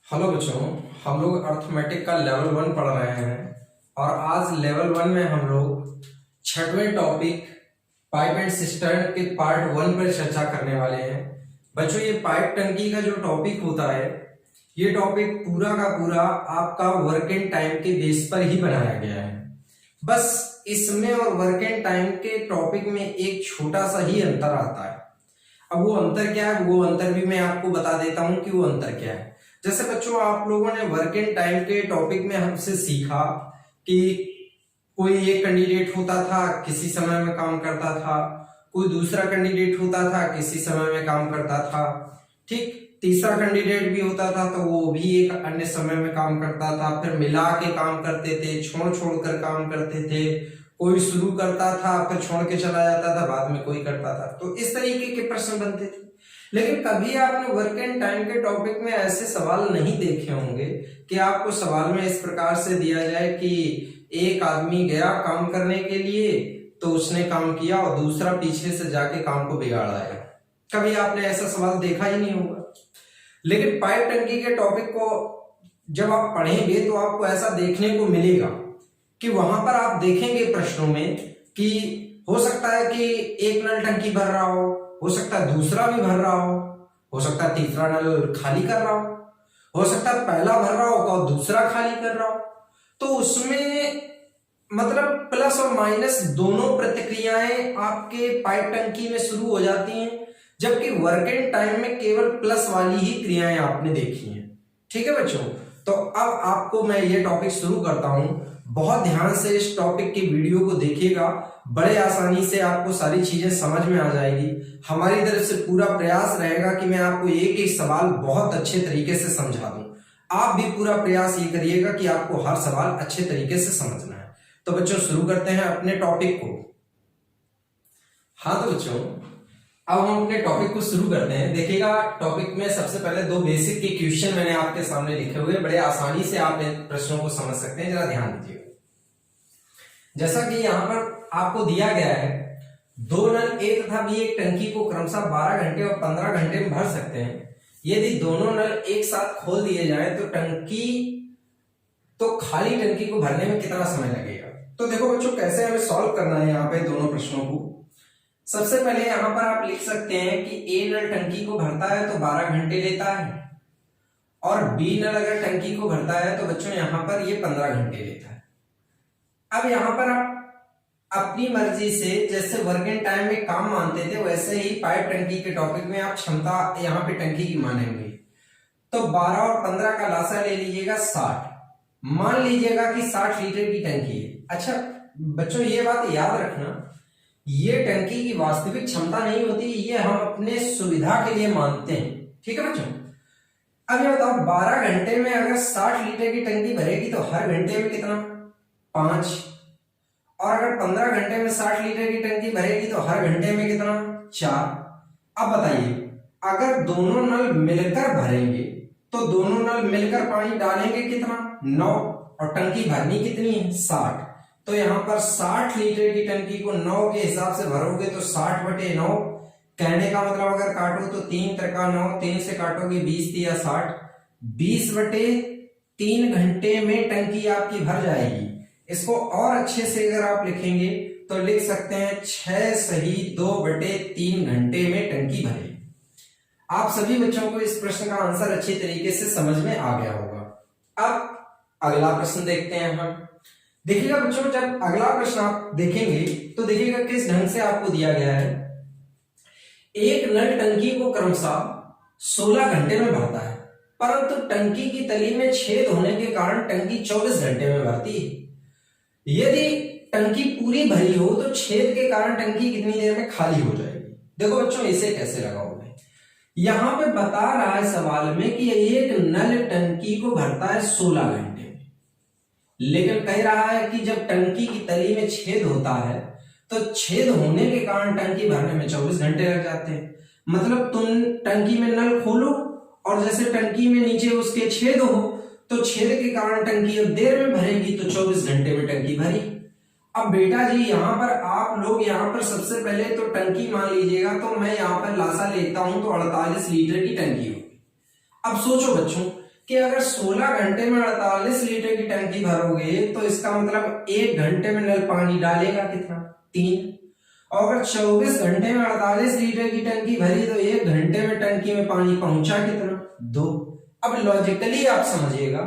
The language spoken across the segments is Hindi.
हेलो बच्चों, हम लोग अर्थमेटिक का लेवल 1 पढ़ रहे हैं और आज लेवल 1 में हम लोग छठवें टॉपिक पाइप एंड सिस्टर्न के पार्ट 1 पर चर्चा करने वाले हैं। बच्चों, ये पाइप टंकी का जो टॉपिक होता है, ये टॉपिक पूरा का पूरा आपका वर्क एंड टाइम के बेस पर ही बनाया गया है। बस इसमें और वर्क एंड टाइम के टॉपिक में एक छोटा सा ही अंतर आता है। अब वो अंतर क्या है, वो अंतर भी मैं आपको बता देता हूं कि वो अंतर क्या है। जैसे बच्चों, आप लोगों ने वर्क एंड टाइम के टॉपिक में हमसे सीखा कि कोई एक कैंडिडेट होता था, किसी समय में काम करता था, कोई दूसरा कैंडिडेट होता था, किसी समय में काम करता था, ठीक, तीसरा कैंडिडेट भी होता था तो वो भी एक अन्य समय में काम करता था, फिर मिला के काम करते थे, छोड़ छोड़ कर काम करते थे, कोई शुरू करता था फिर छोड़ के चला जाता था, बाद में कोई करता था। तो इस तरीके के प्रश्न बनते थे। लेकिन कभी आपने वर्क एंड टाइम के टॉपिक में ऐसे सवाल नहीं देखे होंगे कि आपको सवाल में इस प्रकार से दिया जाए कि एक आदमी गया काम करने के लिए तो उसने काम किया और दूसरा पीछे से जाके काम को बिगाड़ आया। कभी आपने ऐसा सवाल देखा ही नहीं होगा। लेकिन पाइप टंकी के टॉपिक को जब आप पढ़ेंगे तो आपको ऐसा देखने को मिलेगा कि वहां पर आप देखेंगे प्रश्नों में कि हो सकता है कि एक नल टंकी भर रहा हो सकता है दूसरा भी भर रहा हो सकता है तीसरा नल खाली कर रहा हो सकता है पहला भर रहा हो और दूसरा खाली कर रहा हो। तो उसमें मतलब प्लस और माइनस दोनों प्रतिक्रियाएं आपके पाइप टंकी में शुरू हो जाती हैं, जबकि वर्क एंड टाइम में केवल प्लस वाली ही क्रियाएं आपने देखी हैं। ठीक है बच्चों, तो अब आपको मैं ये टॉपिक शुरू करता हूं। बहुत ध्यान से इस टॉपिक की वीडियो को देखिएगा, बड़े आसानी से आपको सारी चीजें समझ में आ जाएगी। हमारी तरफ से पूरा प्रयास रहेगा कि मैं आपको एक एक सवाल बहुत अच्छे तरीके से समझा दूं। आप भी पूरा प्रयास ये करिएगा कि आपको हर सवाल अच्छे तरीके से समझना है। तो बच्चों, शुरू करते हैं अपने टॉपिक को। हाँ तो बच्चों, अब हम अपने टॉपिक को शुरू करते हैं। देखिएगा, टॉपिक में सबसे पहले दो बेसिक के क्वेश्चन मैंने आपके सामने लिखे हुए, बड़े आसानी से आप इन प्रश्नों को समझ सकते हैं। जरा ध्यान दीजिएगा। जैसा कि यहाँ पर आपको दिया गया है, दो नल ए तथा बी एक टंकी को क्रमशः 12 घंटे और 15 घंटे में भर सकते हैं। यदि दोनों नल एक साथ खोल दिए जाएं तो खाली टंकी को भरने में कितना समय लगेगा। तो देखो बच्चों, कैसे हमें सॉल्व करना है यहाँ पे दोनों प्रश्नों को। सबसे पहले यहाँ पर आप लिख सकते हैं कि ए नल टंकी को भरता है तो 12 घंटे लेता है, और बी नल अगर टंकी को भरता है तो बच्चों यहाँ पर ये 15 घंटे लेता है। अब यहाँ पर आप अपनी मर्जी से जैसे वर्क एंड टाइम में काम मानते थे, वैसे ही पाइप टंकी के टॉपिक में आप क्षमता यहाँ पे टंकी की मानेंगे। तो 12 और 15 का लासा ले लीजिएगा 60। मान लीजिएगा कि 60 लीटर की टंकी है। अच्छा बच्चों, ये बात याद रखना, ये टंकी की वास्तविक क्षमता नहीं होती, ये हम अपने सुविधा के लिए मानते हैं। ठीक है बच्चों। अब ये बताओ, 12 घंटे में अगर 60 लीटर की टंकी भरेगी तो हर घंटे में कितना, 5, और अगर 15 घंटे में 60 लीटर की टंकी भरेगी तो हर घंटे में कितना, 4। अब बताइए, अगर दोनों नल मिलकर भरेंगे तो दोनों नल मिलकर पानी डालेंगे कितना, 9, और टंकी भरनी कितनी है, 60। तो यहाँ पर 60 लीटर की टंकी को 9 के हिसाब से भरोगे तो 60/9। कहने का मतलब अगर काटो तो 3 त्रिका 9, 3 से काटोगे 20 या 60, 20/3 घंटे में टंकी आपकी भर जाएगी। इसको और अच्छे से अगर आप लिखेंगे तो लिख सकते हैं 6 सही 2/3 घंटे में टंकी भरेगी। आप सभी बच्चों को इस प्रश्न का आंसर अच्छे तरीके से समझ में आ गया होगा। अब अगला प्रश्न देखते हैं हम। देखिएगा बच्चों, जब अगला प्रश्न आप देखेंगे तो देखिएगा किस ढंग से आपको दिया गया है। एक नल टंकी को क्रमशः 16 घंटे में भरता है, परंतु टंकी की तली में छेद होने के कारण टंकी 24 घंटे में भरती है। यदि टंकी पूरी भरी हो तो छेद के कारण टंकी कितनी देर में खाली हो जाएगी। देखो बच्चों, इसे कैसे लगाओगे। यहां पे बता रहा है सवाल में कि एक नल टंकी को भरता है 16 घंटे में, लेकिन कह रहा है कि जब टंकी की तली में छेद होता है तो छेद होने के कारण टंकी भरने में 24 घंटे लग जाते हैं। मतलब तुम टंकी में नल खोलो और जैसे टंकी में नीचे उसके छेद हो तो छेद के कारण टंकी अब देर में भरेगी, तो 24 घंटे में टंकी भरी। अब बेटा जी, यहाँ पर आप लोग यहाँ पर सबसे पहले तो टंकी मान लीजिएगा, तो मैं यहाँ पर लासा लेता हूं तो 48 लीटर की टंकी होगी। अब सोचो बच्चों कि अगर 16 घंटे में 48 लीटर की टंकी भरोगे तो इसका मतलब 1 घंटे में नल पानी डालेगा कितना, 3। और अगर 24 घंटे में 48 लीटर की टंकी भरी तो 1 घंटे में टंकी में पानी पहुंचा कितना, 2। अब लॉजिकली आप समझिएगा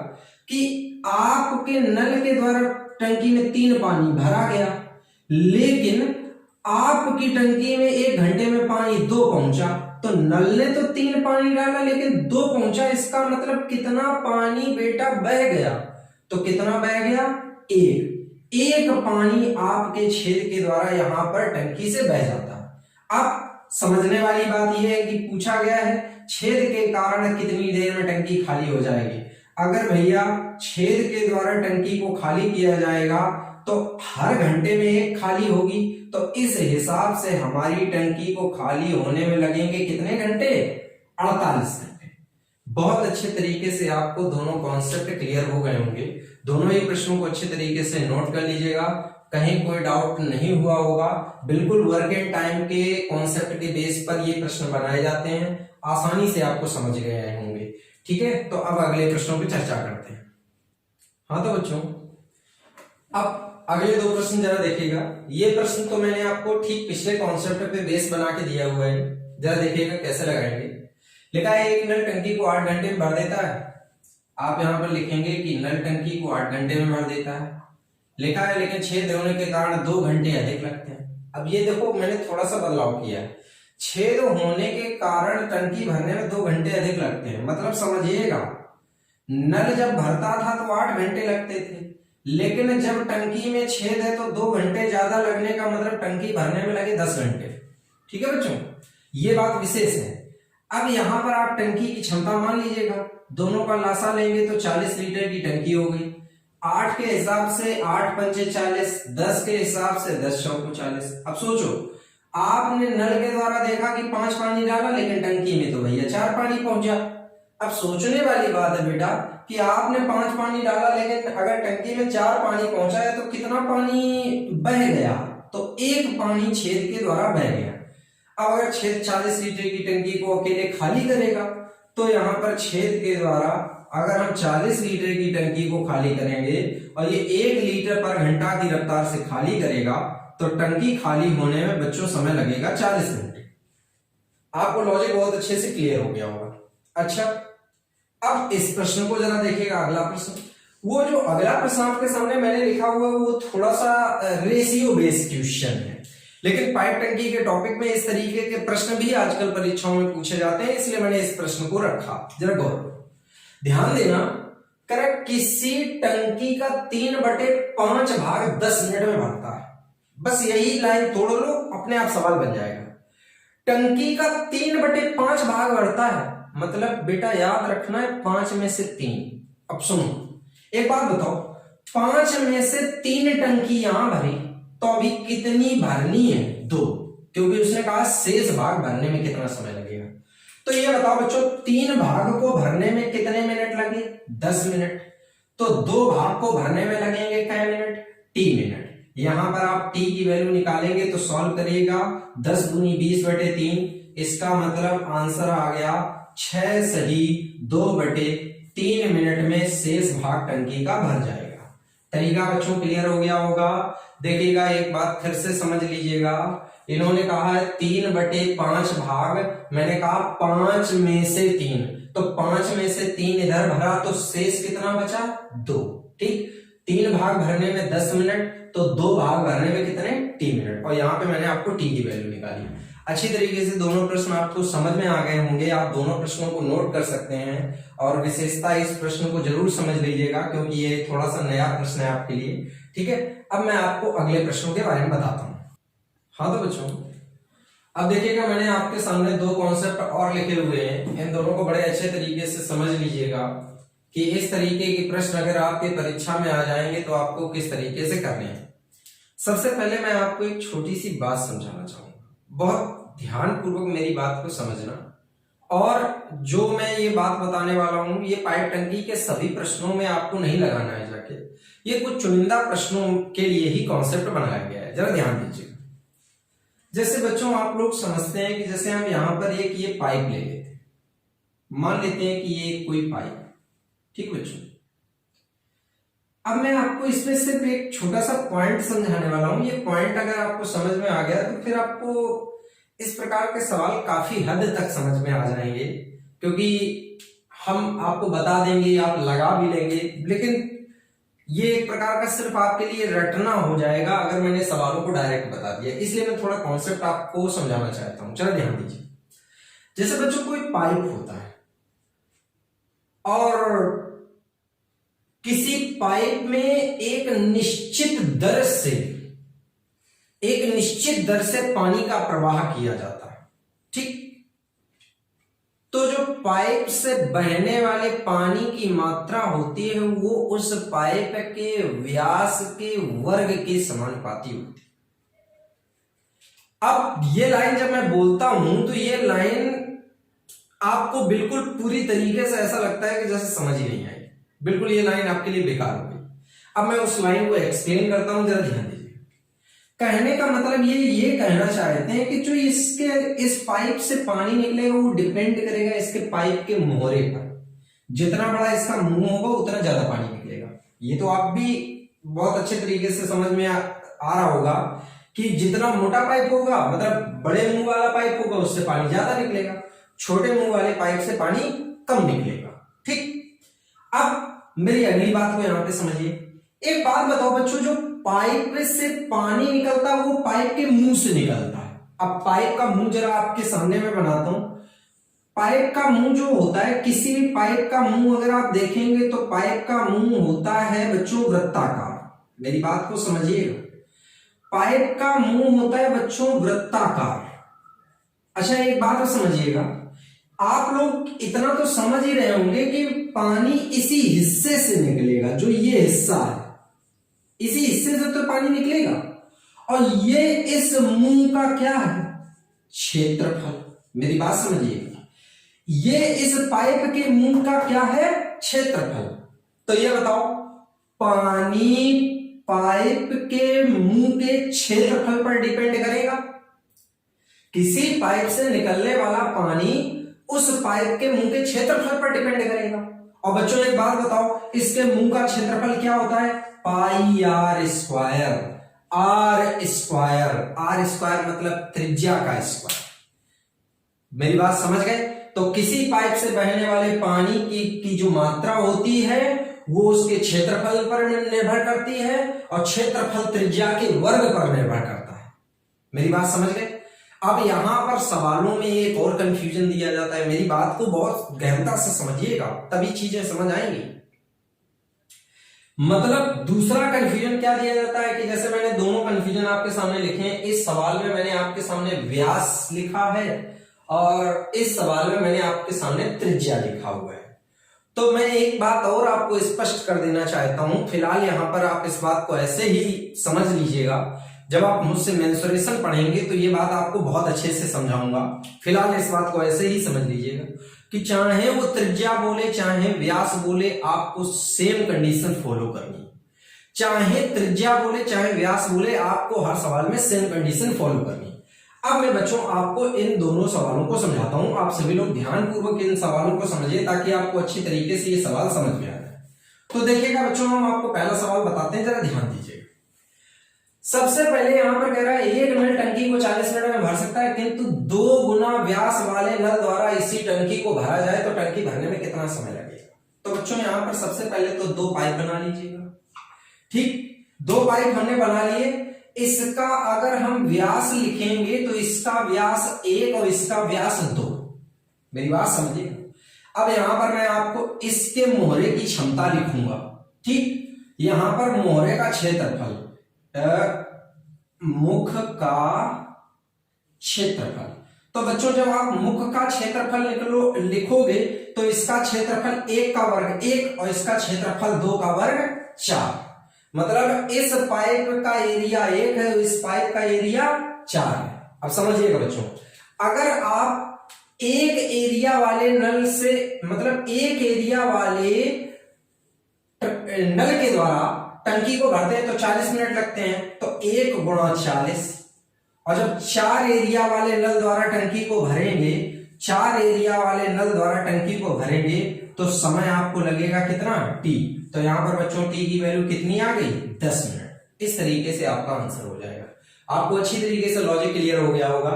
कि आपके नल के द्वारा टंकी में 3 पानी भरा गया, लेकिन आपकी टंकी में 1 घंटे में पानी 2 पहुंचा। तो नल ने तो 3 पानी डाला लेकिन 2 पहुंचा, इसका मतलब कितना पानी बेटा बह गया, तो कितना बह गया, 1 पानी आपके छेद के द्वारा यहां पर टंकी से बह जाता है। अब समझने वाली बात यह है कि पूछा गया है छेद के कारण कितनी देर में टंकी खाली हो जाएगी। अगर भैया छेद के द्वारा टंकी को खाली किया जाएगा तो हर घंटे में 1 खाली होगी, तो इस हिसाब से हमारी टंकी को खाली होने में लगेंगे कितने घंटे, 48 घंटे। बहुत अच्छे तरीके से आपको दोनों कॉन्सेप्ट क्लियर हो गए होंगे। दोनों ही प्रश्नों को अच्छे तरीके से नोट कर लीजिएगा, कहीं कोई डाउट नहीं हुआ होगा। बिल्कुल वर्क एंड टाइम के कॉन्सेप्ट के बेस पर ये प्रश्न बनाए जाते हैं, आसानी से आपको समझ गए होंगे। ठीक है, तो अब अगले प्रश्नों पर चर्चा करते हैं। हाँ तो बच्चों, अब अगले 2 प्रश्न जरा देखिएगा। ये प्रश्न तो मैंने आपको ठीक पिछले कॉन्सेप्ट पे बेस बना के दिया हुआ है, जरा देखिएगा कैसे लगाएंगे। लिखा है एक नल टंकी को 8 घंटे में भर देता है। आप यहां पर लिखेंगे कि नल टंकी को 8 घंटे में भर देता है। लिखा है लेकिन छेद होने के कारण 2 घंटे अधिक लगते हैं। अब ये देखो मैंने थोड़ा सा बदलाव किया है, छेद होने के कारण टंकी भरने में 2 घंटे अधिक लगते हैं। मतलब समझिएगा, नल जब भरता था तो 8 घंटे लगते थे, लेकिन जब टंकी में छेद है तो 2 घंटे ज्यादा लगने का मतलब टंकी भरने में लगे 10 घंटे। ठीक है बच्चों, ये बात विशेष है। अब यहां पर आप टंकी की क्षमता मान लीजिएगा, दोनों का लासा लेंगे तो 40 लीटर की टंकी हो गई। 8 के हिसाब से 8 पंचे 40, 10 के हिसाब से 10 चौको 40। अब सोचो, आपने नल के द्वारा देखा कि 5 पानी डाला, लेकिन टंकी में तो भैया 4 पानी पहुंचा। अब सोचने वाली बात है बेटा कि आपने 5 पानी डाला, लेकिन अगर टंकी में 4 पानी पहुंचा है तो कितना पानी बह गया, तो 1 पानी छेद के द्वारा बह गया। अब अगर छेद 40 लीटर की टंकी को अकेले खाली करेगा तो यहाँ पर छेद के द्वारा अगर हम 40 लीटर की टंकी को खाली करेंगे और ये 1 लीटर पर घंटा की रफ्तार से खाली करेगा तो टंकी खाली होने में बच्चों समय लगेगा 40 घंटे। आपको लॉजिक बहुत अच्छे से क्लियर हो गया होगा। अच्छा, अब इस प्रश्न को जरा देखिएगा, अगला प्रश्न। वो जो अगला प्रश्न आपके सामने मैंने लिखा हुआ है वो थोड़ा सा रेशियो बेस्ड क्वेश्चन है, लेकिन पाइप टंकी के टॉपिक में इस तरीके के प्रश्न भी आजकल परीक्षाओं में पूछे जाते हैं, इसलिए मैंने इस प्रश्न को रखा। जरा गौर ध्यान देना। करेक्ट, किसी टंकी का 3/5 भाग 10 मिनट में भरता है। बस यही लाइन तोड़ लो, अपने आप सवाल बन जाएगा। टंकी का 3/5 भाग भरता है, मतलब बेटा याद रखना है 5 में से 3। अब सुनो, एक बात बताओ, 5 में से 3 टंकी यहां भरी तो अभी कितनी भरनी है, 2, क्योंकि उसने कहा शेष भाग भरने में कितना समय लगेगा। तो ये बताओ बच्चों, 3 भाग को भरने में कितने मिनट लगे, 10 मिनट। तो 2 भाग को भरने में लगेंगे क्या मिनट, t मिनट। यहां पर आप t की वैल्यू निकालेंगे तो सॉल्व करिएगा, 10 दूनी 20/3, इसका मतलब आंसर आ गया 6 सही 2/3 मिनट में शेष भाग टंकी का भर जाएगा। तरीका बच्चों क्लियर हो गया होगा। देखिएगा, एक बात फिर से समझ लीजिएगा, इन्होंने कहा है 3/5 भाग, मैंने कहा 5 में से 3, तो 5 में से 3 इधर भरा तो शेष कितना बचा, 2। ठीक, 3 भाग भरने में 10 मिनट, तो 2 भाग भरने में कितने, t मिनट। और यहाँ पे मैंने आपको t की वैल्यू निकाली। अच्छी तरीके से दोनों प्रश्न आपको समझ में आ गए होंगे। आप दोनों प्रश्नों को नोट कर सकते हैं और विशेषता इस प्रश्न को जरूर समझ लीजिएगा, क्योंकि ये थोड़ा सा नया प्रश्न है आपके लिए। ठीक है, अब मैं आपको अगले प्रश्नों के बारे में बताता हूँ। हाँ तो बच्चों, अब देखिएगा, मैंने आपके सामने 2 कॉन्सेप्ट और लिखे हुए हैं, इन दोनों को बड़े अच्छे तरीके से समझ लीजिएगा कि इस तरीके के प्रश्न अगर आपके परीक्षा में आ जाएंगे तो आपको किस तरीके से करने हैं। सबसे पहले मैं आपको एक छोटी सी बात समझाना चाहूंगा, बहुत ध्यान पूर्वक मेरी बात को समझना। और जो मैं ये बात बताने वाला हूं, ये पाइप टंकी के सभी प्रश्नों में आपको नहीं लगाना है जाके, ये कुछ चुनिंदा प्रश्नों के लिए ही कॉन्सेप्ट बनाया गया है। जरा ध्यान दीजिएगा। जैसे बच्चों आप लोग समझते हैं कि जैसे हम यहां पर एक ये पाइप ले लेते हैं, मान लेते हैं कि ये कोई पाइप, ठीक बच्चों, अब मैं आपको इसमें सिर्फ एक छोटा सा पॉइंट समझाने वाला हूं। ये पॉइंट अगर आपको समझ में आ गया तो फिर आपको इस प्रकार के सवाल काफी हद तक समझ में आ जाएंगे, क्योंकि हम आपको बता देंगे, आप लगा भी लेंगे, लेकिन ये एक प्रकार का सिर्फ आपके लिए रटना हो जाएगा अगर मैंने सवालों को डायरेक्ट बता दिया। इसलिए मैं थोड़ा कॉन्सेप्ट आपको समझाना चाहता हूं। चलो ध्यान दीजिए। जैसे बच्चों कोई पाइप होता है और किसी पाइप में एक निश्चित दर से पानी का प्रवाह किया जाता है, ठीक। तो जो पाइप से बहने वाले पानी की मात्रा होती है वो उस पाइप के व्यास के वर्ग के समानुपाती होती है। अब ये लाइन जब मैं बोलता हूं तो ये लाइन आपको बिल्कुल पूरी तरीके से ऐसा लगता है कि जैसे समझ ही नहीं आई, बिल्कुल ये लाइन आपके लिए बेकार हो गई। अब मैं उस लाइन को एक्सप्लेन करता हूं, जरा ध्यान दीजिए। कहने का मतलब ये कहना चाहते हैं कि जो इस पाइप से पानी निकलेगा वो डिपेंड करेगा इसके पाइप के मोहरे पर। जितना बड़ा इसका मुंह होगा उतना ज्यादा पानी निकलेगा। ये तो आप भी बहुत अच्छे तरीके से समझ में आ रहा होगा कि जितना मोटा पाइप होगा, मतलब बड़े मुंह वाला पाइप होगा, उससे पानी ज्यादा निकलेगा, छोटे मुंह वाले पाइप से पानी कम निकलेगा, ठीक। अब मेरी अगली बात को यहां पे समझिए। एक बात बताओ बच्चों, जो पाइप से पानी निकलता है वो पाइप के मुंह से निकलता है। अब पाइप का मुंह जरा आपके सामने में बनाता हूं। पाइप का मुंह जो होता है, किसी भी पाइप का मुंह अगर आप देखेंगे तो पाइप का मुंह होता है बच्चों वृत्ताकार। मेरी बात को समझिएगा, पाइप का मुंह होता है बच्चों वृत्ताकार। अच्छा एक बात समझिएगा, आप लोग इतना तो समझ ही रहे होंगे कि पानी इसी हिस्से से निकलेगा, जो ये हिस्सा है, इसी हिस्से से तो पानी निकलेगा। और ये इस मुंह का क्या है? क्षेत्रफल। मेरी बात समझिएगा, ये इस पाइप के मुंह का क्या है? क्षेत्रफल। तो ये बताओ, पानी पाइप के मुंह के क्षेत्रफल पर डिपेंड करेगा। किसी पाइप से निकलने वाला पानी उस पाइप के मुंह के क्षेत्रफल पर डिपेंड करेगा। और बच्चों एक बात बताओ, इसके मुंह का क्षेत्रफल क्या होता है? Pi R square. R square, R square मतलब त्रिज्या का स्क्वायर। मेरी बात समझ गए? तो किसी पाइप से बहने वाले पानी की जो मात्रा होती है वो उसके क्षेत्रफल पर निर्भर करती है और क्षेत्रफल त्रिज्या के वर्ग पर निर्भर करता है। मेरी बात समझ गए? अब यहां पर सवालों में एक और कंफ्यूजन दिया जाता है। मेरी बात को बहुत गहनता से समझिएगा, तभी चीजें समझ आएंगी। मतलब दूसरा कंफ्यूजन क्या दिया जाता है कि जैसे मैंने दोनों कंफ्यूजन आपके सामने लिखे हैं। इस सवाल में मैंने आपके सामने व्यास लिखा है और इस सवाल में मैंने आपके सामने त्रिज्या लिखा हुआ है। तो मैं एक बात और आपको स्पष्ट कर देना चाहता हूं। फिलहाल यहां पर आप इस बात को ऐसे ही समझ लीजिएगा, जब आप मुझसे मेंसुरेशन पढ़ेंगे तो ये बात आपको बहुत अच्छे से समझाऊंगा। फिलहाल इस बात को ऐसे ही समझ लीजिएगा कि चाहे वो त्रिज्या बोले चाहे व्यास बोले, आपको सेम कंडीशन फॉलो करनी। चाहे त्रिज्या बोले चाहे व्यास बोले, आपको हर सवाल में सेम कंडीशन फॉलो करनी। अब मैं बच्चों आपको इन दोनों सवालों को समझाता हूं। आप सभी लोग ध्यानपूर्वक इन सवालों को समझिए ताकि आपको अच्छी तरीके से ये सवाल समझ में आ जाए। तो देखिएगा बच्चों, हम आपको पहला सवाल बताते हैं, जरा ध्यान दीजिएगा। सबसे पहले यहां पर कह रहा है एक नल टंकी को 40 मिनट में भर सकता है, किंतु 2 गुना व्यास वाले नल द्वारा इसी टंकी को भरा जाए तो टंकी भरने में कितना समय लगेगा? तो बच्चों यहां पर सबसे पहले तो 2 पाइप बना लीजिएगा, ठीक। 2 पाइप हमने बना लिए। इसका अगर हम व्यास लिखेंगे तो इसका व्यास 1 और इसका व्यास 2। मेरी बात समझिए। अब यहां पर मैं आपको इसके मोहरे की क्षमता लिखूंगा, ठीक। यहां पर मोहरे का क्षेत्रफल, मुख का क्षेत्रफल। तो बच्चों जब आप मुख का क्षेत्रफल लिखोगे तो इसका क्षेत्रफल 1 का वर्ग 1 और इसका क्षेत्रफल 2 का वर्ग 4। मतलब इस पाइप का एरिया 1 है, इस पाइप का एरिया 4 है। अब समझिएगा बच्चों, अगर आप एक एरिया वाले नल से, मतलब एक एरिया वाले नल के द्वारा टंकी को भरते हैं तो 40 मिनट लगते हैं, तो 1 गुणा 40। और जब 4 एरिया वाले नल द्वारा टंकी को भरेंगे 4 एरिया वाले नल द्वारा टंकी को भरेंगे तो समय आपको लगेगा कितना, टी। तो यहाँ पर बच्चों टी की वैल्यू कितनी आ गई, 10 मिनट। इस तरीके से आपका आंसर हो जाएगा। आपको अच्छी तरीके से लॉजिक क्लियर हो गया होगा।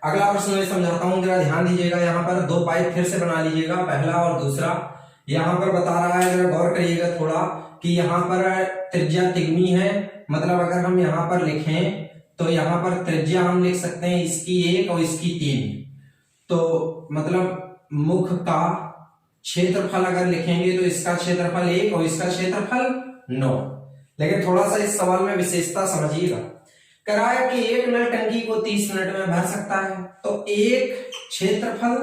अगला प्रश्न मैं समझाता हूं, जरा ध्यान दीजिएगा। यहाँ पर 2 पाइप फिर से बना लीजिएगा, पहला और दूसरा। यहाँ पर बता रहा है, जरा गौर करिएगा थोड़ा, कि यहाँ पर त्रिज्या तिगुनी है। मतलब अगर हम यहाँ पर लिखें तो यहाँ पर त्रिज्या हम लिख सकते हैं इसकी 1 और इसकी 3। तो मतलब मुख का क्षेत्रफल अगर लिखेंगे तो इसका क्षेत्रफल 1 और इसका क्षेत्रफल 9। लेकिन थोड़ा सा इस सवाल में विशेषता समझिएगा। कराया कि एक नल टंकी को 30 मिनट में भर सकता है, तो एक क्षेत्रफल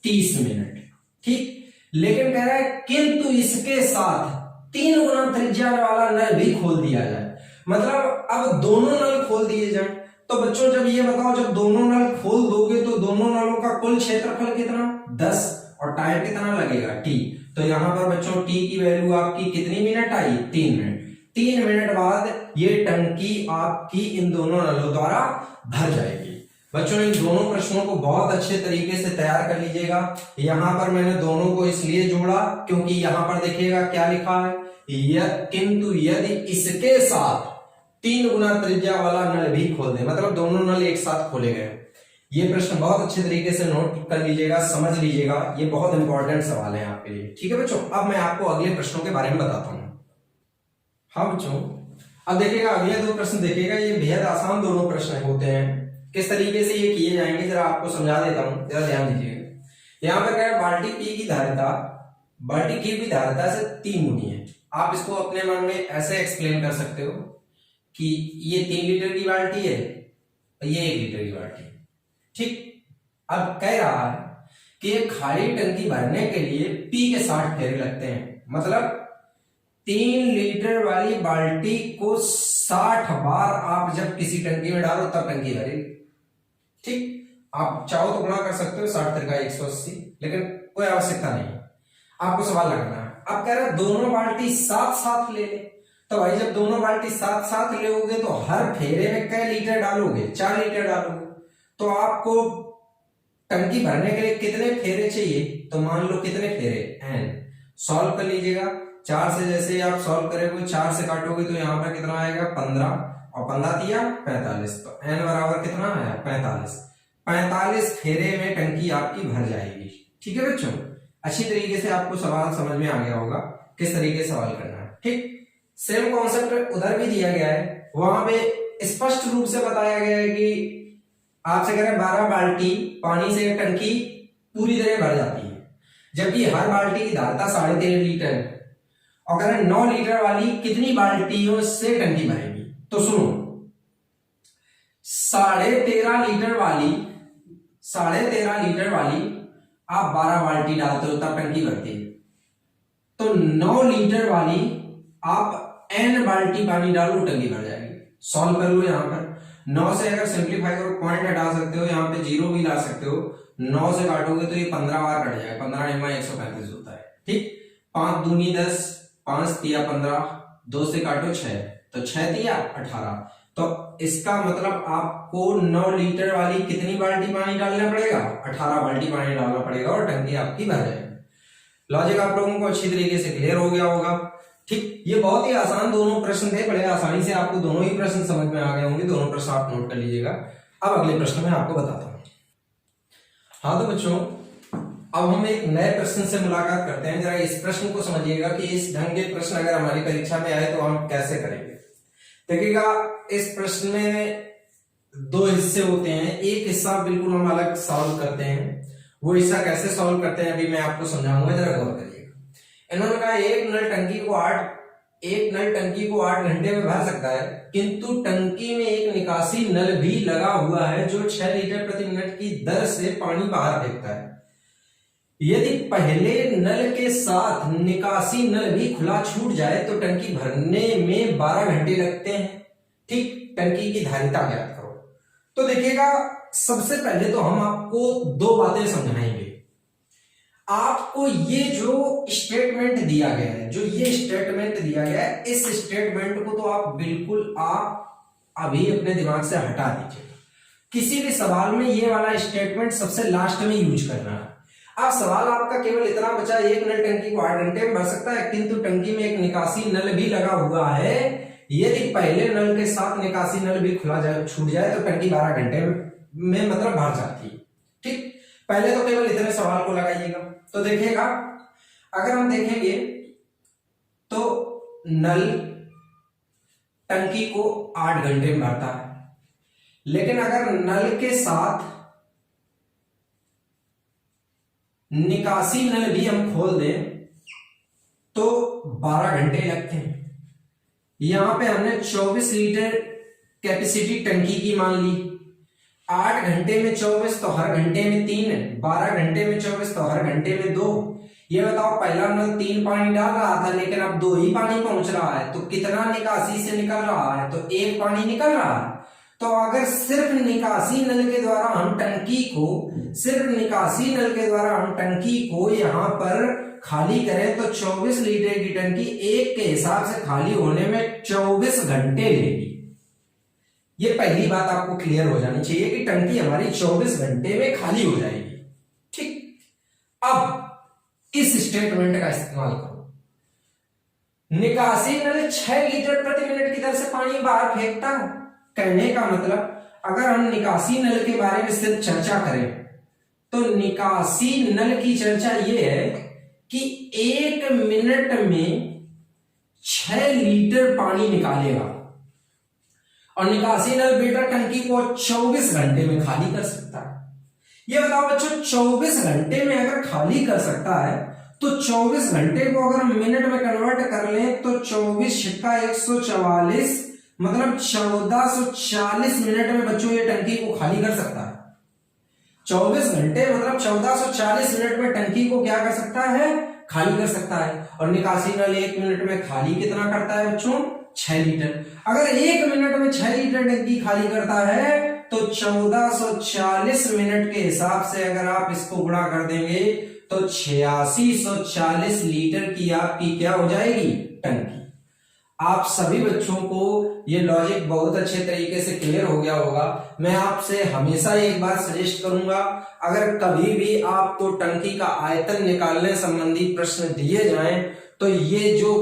30 मिनट, ठीक। लेकिन कह रहा है किंतु इसके साथ 3 गुना त्रिज्या वाला नल भी खोल दिया जाए। मतलब अब दोनों नल खोल दिए जाए। तो बच्चों जब ये बताओ, जब दोनों नल खोल दोगे तो दोनों नलों का कुल क्षेत्रफल कितना, 10, और टाइम कितना लगेगा, टी। तो यहाँ पर बच्चों टी की वैल्यू आपकी कितनी मिनट आई, 3 मिनट। 3 मिनट बाद ये टंकी आपकी इन दोनों नलों द्वारा भर जाएगी। बच्चों इन दोनों प्रश्नों को बहुत अच्छे तरीके से तैयार कर लीजिएगा। यहाँ पर मैंने दोनों को इसलिए जोड़ा क्योंकि यहाँ पर देखिएगा क्या लिखा है, किंतु यदि इसके साथ 3 गुना त्रिज्या वाला नल भी खोल दे, मतलब दोनों नल एक साथ खोले गए। ये प्रश्न बहुत अच्छे तरीके से नोट कर लीजिएगा, समझ लीजिएगा, ये बहुत इंपॉर्टेंट सवाल है आपके लिए, ठीक है बच्चों। अब मैं आपको अगले प्रश्नों के बारे में बताता हूं। हाँ बच्चों, अब देखिएगा अगले 2 प्रश्न देखिएगा, ये बेहद आसान दोनों प्रश्न होते हैं। किस तरीके से ये किए जाएंगे जरा आपको समझा देता हूं, जरा ध्यान दीजिएगा। यहाँ पर क्या है, बाल्टी पी की धारिता बाल्टी की भी धारिता से 3 गुनी है। आप इसको अपने मन में ऐसे एक्सप्लेन कर सकते हो कि ये 3 लीटर की बाल्टी है और ये 1 लीटर की बाल्टी है, ठीक। अब कह रहा है कि एक खाली टंकी भरने के लिए पी के 60 फेरे लगते हैं। मतलब 3 लीटर वाली बाल्टी को 60 बार आप जब किसी टंकी में डालो तब टंकी भरेगी, ठीक। आप चाहो तो गुणा कर सकते हो, 60 त्रिका 180, लेकिन कोई आवश्यकता नहीं, आपको सवाल लगाना है। अब कह रहा है दोनों बाल्टी साथ साथ ले ले। तो भाई जब दोनों बाल्टी साथ साथ लोगे तो हर फेरे में कै लीटर डालोगे, 4 लीटर डालोगे। तो आपको टंकी भरने के लिए कितने फेरे चाहिए, तो मान लो कितने फेरे, n। सॉल्व कर लीजिएगा। 4 से जैसे आप सॉल्व करोगे, 4 से काटोगे तो यहाँ पर कितना आएगा, 15, और 15 दिया 45, तो n बराबर कितना आया, 45। 45 फेरे में टंकी आपकी भर जाएगी, ठीक है बच्चों। अच्छी तरीके से आपको सवाल समझ में आ गया होगा किस तरीके से सवाल करना है, ठीक। सेम कॉन्सेप्ट उधर भी दिया गया है, वहां पे स्पष्ट रूप से बताया गया है कि आपसे कह रहे 12 बाल्टी पानी से टंकी पूरी तरह भर जाती है, जबकि हर बाल्टी की धारिता 13.5 लीटर है। और कह रहे 9 लीटर वाली कितनी बाल्टियों से टंकी भरेगी। तो सुनो, 13.5 लीटर वाली आप 12 बाल्टी डालते हो तब टंकी भरती है। तो 9 लीटर वाली आप n बाल्टी पानी डालो टंकी भर जाएगी। सॉल्व कर लो। यहाँ पर 9 से अगर सिंप्लीफाई करो, पॉइंट हटा सकते हो, यहाँ पे 0 भी ला सकते हो। 9 से काटोगे तो ये 15 बार कट जाएगा, 15 × 135 होता है, ठीक। 5 दूनी 10, 5 तिया 15, 2 से काटो 6, तो 6 तिया 18। तो इसका मतलब आपको 9 लीटर वाली कितनी बाल्टी पानी डालना पड़ेगा, 18 बाल्टी पानी डालना पड़ेगा और टंकी आपकी भर जाएगी। लॉजिक आप लोगों को अच्छी तरीके से क्लियर हो गया होगा, ठीक। ये बहुत ही आसान दोनों प्रश्न थे, बड़े आसानी से आपको दोनों ही प्रश्न समझ में आ गए होंगे। दोनों प्रश्न आप नोट कर लीजिएगा। अब अगले प्रश्न में आपको बताता हूं। हाँ तो बच्चों, अब हम एक नए प्रश्न से मुलाकात करते हैं। जरा इस प्रश्न को समझिएगा कि इस ढंग के प्रश्न अगर हमारी परीक्षा में आए तो हम कैसे करेंगे। देखिएगा, इस प्रश्न में 2 हिस्से होते हैं। एक हिस्सा बिल्कुल हम अलग सॉल्व करते हैं, वो हिस्सा कैसे सॉल्व करते हैं अभी मैं आपको समझाऊंगा, जरा गौर करिएगा। इन्होंने कहा एक नल टंकी को 8 घंटे में भर सकता है, किंतु टंकी में एक निकासी नल भी लगा हुआ है जो 6 लीटर प्रति मिनट की दर से पानी बाहर फेंकता है। यदि पहले नल के साथ निकासी नल भी खुला छूट जाए तो टंकी भरने में 12 घंटे लगते हैं, ठीक। टंकी की धारिता ज्ञात करो। तो देखिएगा, सबसे पहले तो हम आपको 2 बातें समझाएंगे। आपको ये जो स्टेटमेंट दिया गया है, इस स्टेटमेंट को तो आप बिल्कुल आप अभी अपने दिमाग से हटा दीजिएगा। किसी भी सवाल में ये वाला स्टेटमेंट सबसे लास्ट में यूज करना है। अब सवाल आपका केवल इतना बचा, एक नल टंकी को 8 घंटे में भर सकता है, किंतु टंकी में एक निकासी नल भी लगा हुआ है। यदि पहले नल के साथ निकासी नल भी खुला जाए, छूट जाए, तो टंकी 12 घंटे में मतलब भर जाती है। ठीक, पहले तो केवल इतने सवाल को लगाइएगा। तो देखिएगा, अगर हम देखेंगे तो नल टंकी को 8 घंटे में भरता है, लेकिन अगर नल के साथ निकासी नल भी हम खोल दें तो 12 घंटे लगते हैं। यहां पे हमने 24 लीटर कैपेसिटी टंकी की मान ली। 8 घंटे में 24 तो हर घंटे में 3, 12 घंटे में 24 तो हर घंटे में 2। ये बताओ, पहला नल 3 पानी डाल रहा था, लेकिन अब 2 ही पानी पहुंच रहा है, तो कितना निकासी से निकल रहा है? तो 1 पानी निकल रहा है। तो अगर सिर्फ निकासी नल के द्वारा हम टंकी को यहां पर खाली करें तो 24 लीटर की टंकी 1 के हिसाब से खाली होने में 24 घंटे लेगी। ये पहली बात आपको क्लियर हो जानी चाहिए कि टंकी हमारी 24 घंटे में खाली हो जाएगी। ठीक, अब इस स्टेटमेंट का इस्तेमाल करो। निकासी नल 6 लीटर प्रति मिनट की दर से पानी बाहर फेंकता है। कहने का मतलब, अगर हम निकासी नल के बारे में सिर्फ चर्चा करें तो निकासी नल की चर्चा यह है कि 1 मिनट में 6 लीटर पानी निकालेगा, और निकासी नल बेटा टंकी को 24 घंटे में खाली कर सकता है। ये बताओ बच्चों, 24 घंटे में अगर खाली कर सकता है तो 24 घंटे को अगर हम मिनट में कन्वर्ट कर लें तो 24 छिक्का 144, मतलब 1440 मिनट में बच्चों ये टंकी को खाली कर सकता है। 24 घंटे मतलब 1440 मिनट में टंकी को क्या कर सकता है? खाली कर सकता है। और निकासी नल 1 मिनट में खाली कितना करता है बच्चों? 6 लीटर। अगर 1 मिनट में 6 लीटर टंकी खाली करता है तो 1440 मिनट के हिसाब से अगर आप इसको गुणा कर देंगे तो 8640 लीटर की आपकी क्या हो जाएगी? टंकी। आप सभी बच्चों को ये लॉजिक बहुत अच्छे तरीके से क्लियर हो गया होगा। मैं आपसे हमेशा एक बात सजेस्ट करूंगा, अगर कभी भी आपको टंकी का आयतन निकालने संबंधी प्रश्न दिए जाएं तो ये जो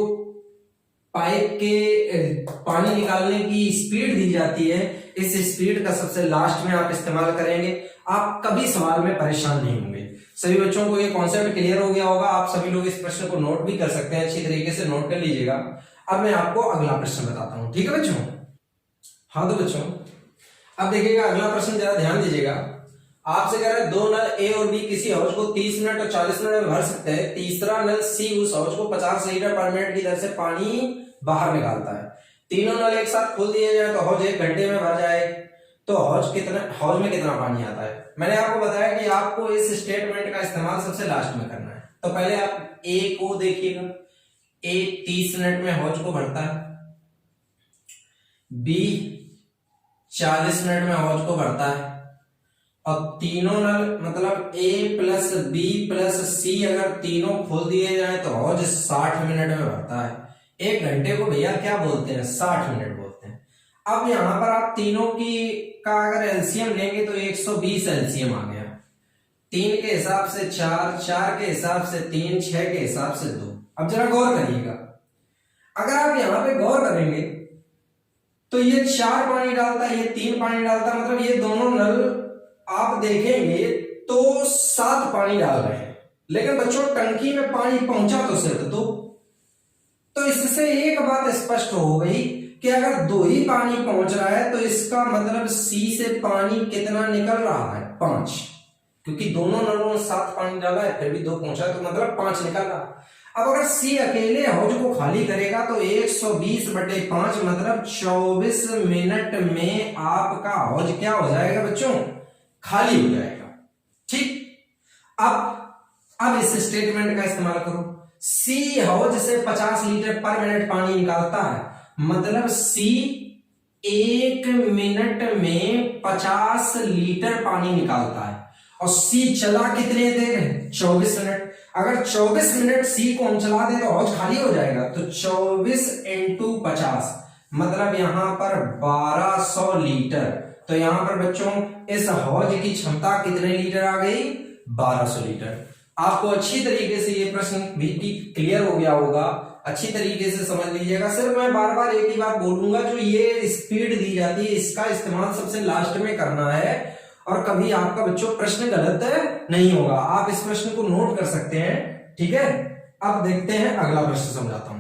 पाइप के पानी निकालने की स्पीड दी जाती है, इस स्पीड का सबसे लास्ट में आप इस्तेमाल करेंगे, आप कभी सवाल में परेशान नहीं होंगे। सभी बच्चों को ये कॉन्सेप्ट क्लियर हो गया होगा। आप सभी लोग इस प्रश्न को नोट भी कर सकते हैं, अच्छी तरीके से नोट कर लीजिएगा। अब मैं आपको अगला प्रश्न बताता हूं, ठीक है बच्चों? हाँ तो बच्चों, अब देखिएगा अगला प्रश्न, जरा ध्यान दीजिएगा। आपसे कह रहा है 2 नल ए और बी किसी हौज को 30 मिनट और 40 मिनट में भर सकते हैं। तीसरा नल सी उस हौज को 50 लीटर पर मिनट की दर से पानी बाहर निकालता है। तीनों नल एक साथ खोल दिए जाए तो हौज 1 घंटे में भर जाए, तो हौज में कितना पानी आता है? मैंने आपको बताया कि आपको इस स्टेटमेंट का इस्तेमाल सबसे लास्ट में करना है। तो पहले आप ए को देखिएगा, ए 30 मिनट में हौज को भरता है, बी 40 मिनट में हौज को भरता है, और तीनों नल मतलब ए प्लस बी प्लस सी अगर तीनों खोल दिए जाए तो हौज 60 मिनट में भरता है। 1 घंटे को भैया क्या बोलते हैं? 60 मिनट बोलते हैं। अब यहां पर आप तीनों की का अगर एलसीएम लेंगे तो 120 एलसीएम आ गया। 3 के हिसाब से 4, 4 के हिसाब से 3, 6 के हिसाब से 2। अब जरा गौर करिएगा, अगर आप यहां पे गौर करेंगे तो ये 4 पानी डालता है, ये 3 पानी डालता है, मतलब ये दोनों नल आप देखेंगे तो 7 पानी डाल रहे हैं, लेकिन बच्चों टंकी में पानी पहुंचा तो सिर्फ 2। तो इससे एक बात स्पष्ट हो गई कि अगर 2 ही पानी पहुंच रहा है तो इसका मतलब सी से पानी कितना निकल रहा है? 5, क्योंकि दोनों नलों में 7 पानी डाला है, फिर भी 2 पहुंचा है, तो मतलब 5 निकल रहा। अब अगर सी अकेले हौज को खाली करेगा तो 120/5 मतलब 24 मिनट में आपका हौज क्या हो जाएगा बच्चों? खाली हो जाएगा। ठीक, अब इस स्टेटमेंट का इस्तेमाल करो। सी हौज से 50 लीटर पर मिनट पानी निकालता है, मतलब सी 1 मिनट में 50 लीटर पानी निकालता है, और सी चला कितने देर? 24 मिनट। अगर 24 मिनट सी को हम चला दें तो हौज खाली हो जाएगा, तो 24 × 50 मतलब यहां पर 1200 लीटर। तो यहाँ पर बच्चों इस हौज की क्षमता कितने लीटर आ गई? 1200 लीटर। आपको अच्छी तरीके से ये प्रश्न भी क्लियर हो गया होगा, अच्छी तरीके से समझ लीजिएगा। सिर्फ मैं बार बार एक ही बात बोलूंगा, जो ये स्पीड दी जाती है इसका इस्तेमाल सबसे लास्ट में करना है, और कभी आपका बच्चों प्रश्न गलत नहीं होगा। आप इस प्रश्न को नोट कर सकते हैं, ठीक है। अब देखते हैं अगला प्रश्न समझाता हूं।